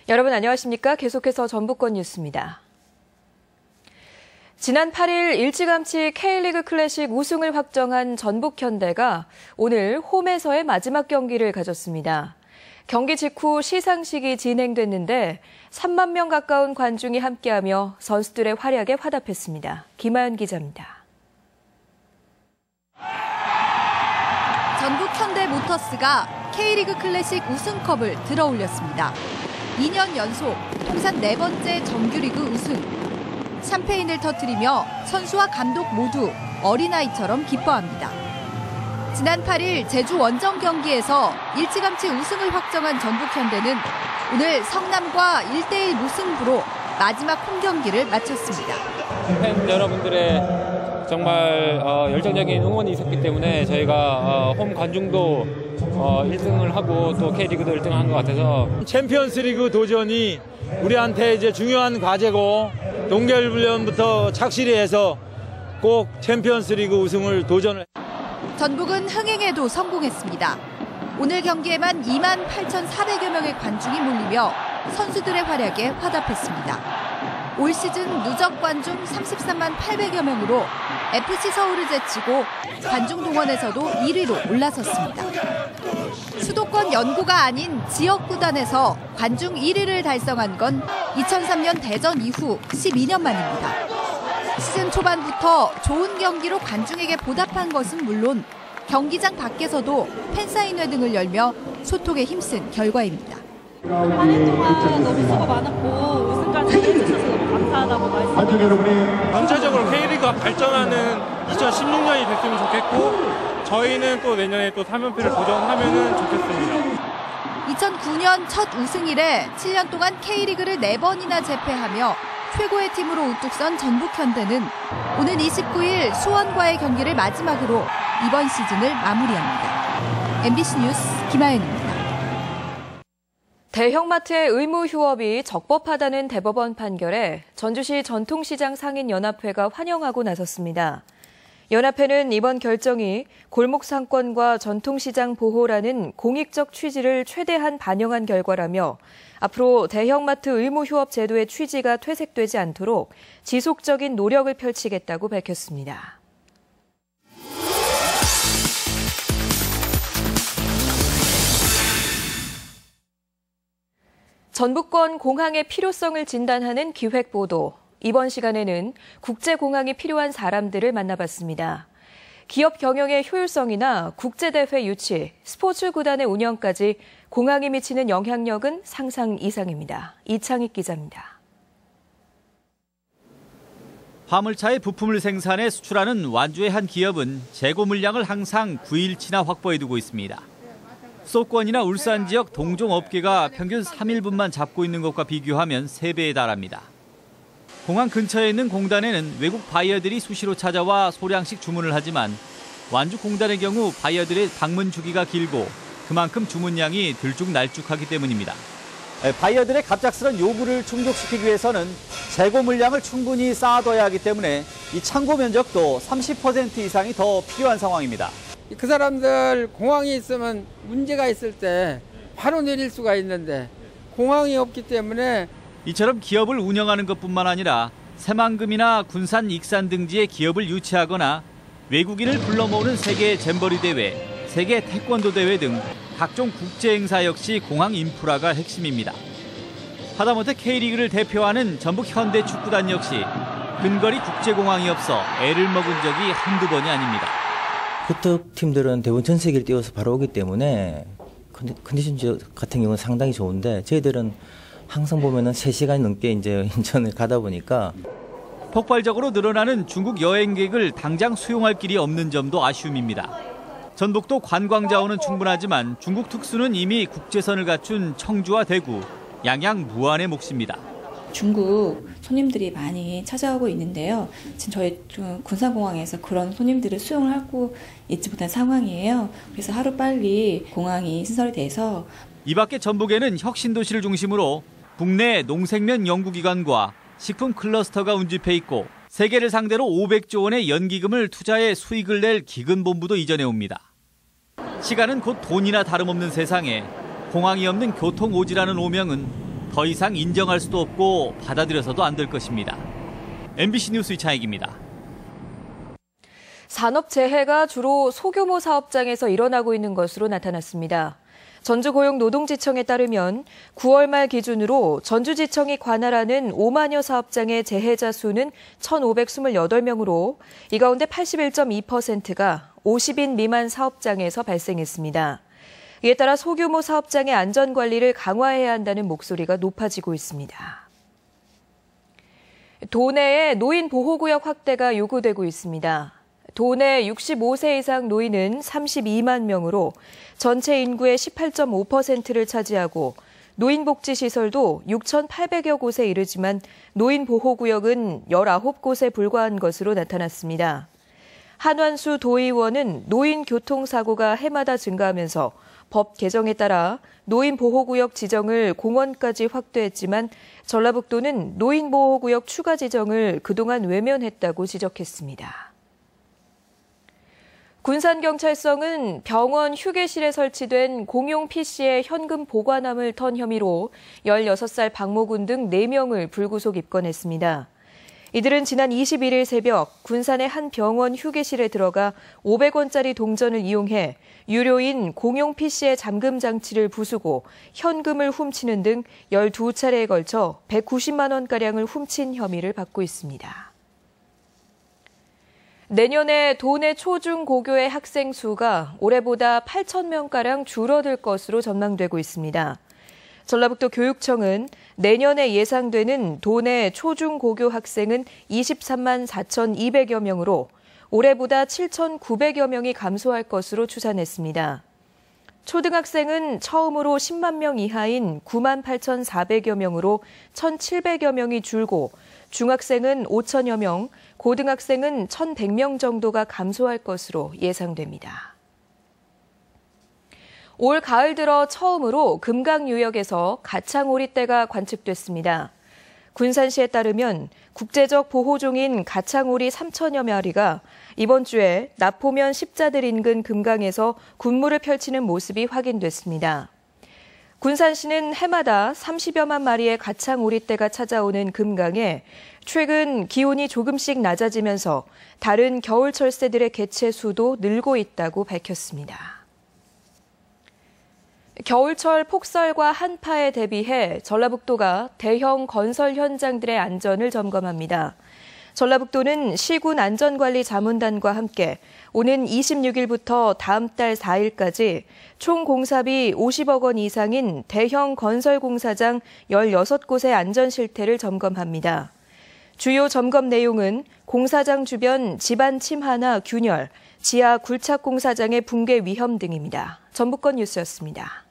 여러분 안녕하십니까? 계속해서 전북권 뉴스입니다. 지난 8일 일찌감치 K리그 클래식 우승을 확정한 전북현대가 오늘 홈에서의 마지막 경기를 가졌습니다. 경기 직후 시상식이 진행됐는데 3만 명 가까운 관중이 함께하며 선수들의 활약에 화답했습니다. 김하연 기자입니다. 전북현대모터스가 K리그 클래식 우승컵을 들어올렸습니다. 2년 연속 통산 4번째 정규리그 우승. 샴페인을 터뜨리며 선수와 감독 모두 어린아이처럼 기뻐합니다. 지난 8일 제주 원정 경기에서 일찌감치 우승을 확정한 전북현대는 오늘 성남과 1대1 무승부로 마지막 홈경기를 마쳤습니다. 팬 여러분들의 정말 열정적인 응원이 있었기 때문에 저희가 홈 관중도 1등을 하고 또 K리그도 1등을 한 것 같아서 챔피언스리그 도전이 우리한테 이제 중요한 과제고 동계훈련부터 착실히 해서 꼭 챔피언스리그 우승을 도전을. 전북은 흥행에도 성공했습니다. 오늘 경기에만 28,400여 명의 관중이 몰리며 선수들의 활약에 화답했습니다. 올 시즌 누적 관중 33만 800여 명으로 FC 서울을 제치고 관중 동원에서도 1위로 올라섰습니다. 수도권 연고가 아닌 지역 구단에서 관중 1위를 달성한 건 2003년 대전 이후 12년 만입니다. 시즌 초반부터 좋은 경기로 관중에게 보답한 것은 물론 경기장 밖에서도 팬사인회 등을 열며 소통에 힘쓴 결과입니다. 한 해 동안 너무 수고 많았고 우승까지 해주셔서 너무 감사하다고 말씀드립니다. 전체적으로 K리그가 발전하는 2016년이 됐으면 좋겠고 저희는 또 내년에 또 3연패를 도전하면 좋겠습니다. 2009년 첫 우승 이래 7년 동안 K리그를 4번이나 제패하며 최고의 팀으로 우뚝 선 전북현대는 오는 29일 수원과의 경기를 마지막으로 이번 시즌을 마무리합니다. MBC 뉴스 김하연입니다. 대형마트의 의무 휴업이 적법하다는 대법원 판결에 전주시 전통시장 상인연합회가 환영하고 나섰습니다. 연합회는 이번 결정이 골목 상권과 전통시장 보호라는 공익적 취지를 최대한 반영한 결과라며 앞으로 대형마트 의무 휴업 제도의 취지가 퇴색되지 않도록 지속적인 노력을 펼치겠다고 밝혔습니다. 전북권 공항의 필요성을 진단하는 기획보도. 이번 시간에는 국제공항이 필요한 사람들을 만나봤습니다. 기업 경영의 효율성이나 국제대회 유치, 스포츠 구단의 운영까지 공항이 미치는 영향력은 상상 이상입니다. 이창익 기자입니다. 화물차의 부품을 생산해 수출하는 완주의 한 기업은 재고 물량을 항상 9일치나 확보해두고 있습니다. 수도권이나 울산 지역 동종업계가 평균 3일분만 잡고 있는 것과 비교하면 3배에 달합니다. 공항 근처에 있는 공단에는 외국 바이어들이 수시로 찾아와 소량씩 주문을 하지만 완주 공단의 경우 바이어들의 방문 주기가 길고 그만큼 주문량이 들쭉날쭉하기 때문입니다. 바이어들의 갑작스런 요구를 충족시키기 위해서는 재고 물량을 충분히 쌓아둬야 하기 때문에 이 창고 면적도 30% 이상이 더 필요한 상황입니다. 그 사람들 공항이 있으면 문제가 있을 때 바로 내릴 수가 있는데 공항이 없기 때문에 이처럼 기업을 운영하는 것뿐만 아니라 새만금이나 군산, 익산 등지에 기업을 유치하거나 외국인을 불러 모으는 세계 잼버리 대회, 세계 태권도 대회 등 각종 국제 행사 역시 공항 인프라가 핵심입니다. 하다못해 K리그를 대표하는 전북 현대 축구단 역시 근거리 국제공항이 없어 애를 먹은 적이 한두 번이 아닙니다. 호떡 팀들은 대부분 전 세계를 뛰어서 바로 오기 때문에 컨디션 같은 경우는 상당히 좋은데 저희들은 항상 보면은 3시간 넘게 이제 인천을 가다 보니까 폭발적으로 늘어나는 중국 여행객을 당장 수용할 길이 없는 점도 아쉬움입니다. 전북도 관광 자원은 충분하지만 중국 특수는 이미 국제선을 갖춘 청주와 대구, 양양 무안의 몫입니다. 중국 손님들이 많이 찾아오고 있는데요. 지금 저희 군산공항에서 그런 손님들을 수용을 하고 있지 못한 상황이에요. 그래서 하루빨리 공항이 신설이 돼서 이 밖에 전북에는 혁신도시를 중심으로 국내 농생면 연구기관과 식품 클러스터가 운집해 있고 세계를 상대로 500조 원의 연기금을 투자해 수익을 낼 기금본부도 이전해 옵니다. 시간은 곧 돈이나 다름없는 세상에 공항이 없는 교통오지라는 오명은 더 이상 인정할 수도 없고 받아들여서도 안 될 것입니다. MBC 뉴스 이창익입니다. 산업재해가 주로 소규모 사업장에서 일어나고 있는 것으로 나타났습니다. 전주고용노동지청에 따르면 9월 말 기준으로 전주지청이 관할하는 5만여 사업장의 재해자 수는 1,528명으로 이 가운데 81.2%가 50인 미만 사업장에서 발생했습니다. 이에 따라 소규모 사업장의 안전관리를 강화해야 한다는 목소리가 높아지고 있습니다. 도내의 노인 보호구역 확대가 요구되고 있습니다. 도내 65세 이상 노인은 32만 명으로 전체 인구의 18.5%를 차지하고 노인복지시설도 6,800여 곳에 이르지만 노인보호구역은 19곳에 불과한 것으로 나타났습니다. 한완수 도의원은 노인교통사고가 해마다 증가하면서 법 개정에 따라 노인보호구역 지정을 공원까지 확대했지만 전라북도는 노인보호구역 추가 지정을 그동안 외면했다고 지적했습니다. 군산경찰서는 병원 휴게실에 설치된 공용 PC에 현금 보관함을 턴 혐의로 16살 박모군 등 4명을 불구속 입건했습니다. 이들은 지난 21일 새벽 군산의 한 병원 휴게실에 들어가 500원짜리 동전을 이용해 유료인 공용 PC의 잠금 장치를 부수고 현금을 훔치는 등 12차례에 걸쳐 190만 원가량을 훔친 혐의를 받고 있습니다. 내년에 도내 초중고교의 학생 수가 올해보다 8,000명가량 줄어들 것으로 전망되고 있습니다. 전라북도 교육청은 내년에 예상되는 도내 초중고교 학생은 23만 4,200여 명으로 올해보다 7,900여 명이 감소할 것으로 추산했습니다. 초등학생은 처음으로 10만 명 이하인 9만 8,400여 명으로 1,700여 명이 줄고 중학생은 5천여 명, 고등학생은 1,100명 정도가 감소할 것으로 예상됩니다. 올 가을 들어 처음으로 금강유역에서 가창오리떼가 관측됐습니다. 군산시에 따르면 국제적 보호종인 가창오리 3천여 마리가 이번 주에 나포면 십자들 인근 금강에서 군무를 펼치는 모습이 확인됐습니다. 군산시는 해마다 30여만 마리의 가창오리떼가 찾아오는 금강에 최근 기온이 조금씩 낮아지면서 다른 겨울철새들의 개체 수도 늘고 있다고 밝혔습니다. 겨울철 폭설과 한파에 대비해 전라북도가 대형 건설 현장들의 안전을 점검합니다. 전라북도는 시군 안전관리자문단과 함께 오는 26일부터 다음 달 4일까지 총 공사비 50억 원 이상인 대형 건설 공사장 16곳의 안전 실태를 점검합니다. 주요 점검 내용은 공사장 주변 지반 침하나 균열, 지하 굴착 공사장의 붕괴 위험 등입니다. 전북권 뉴스였습니다.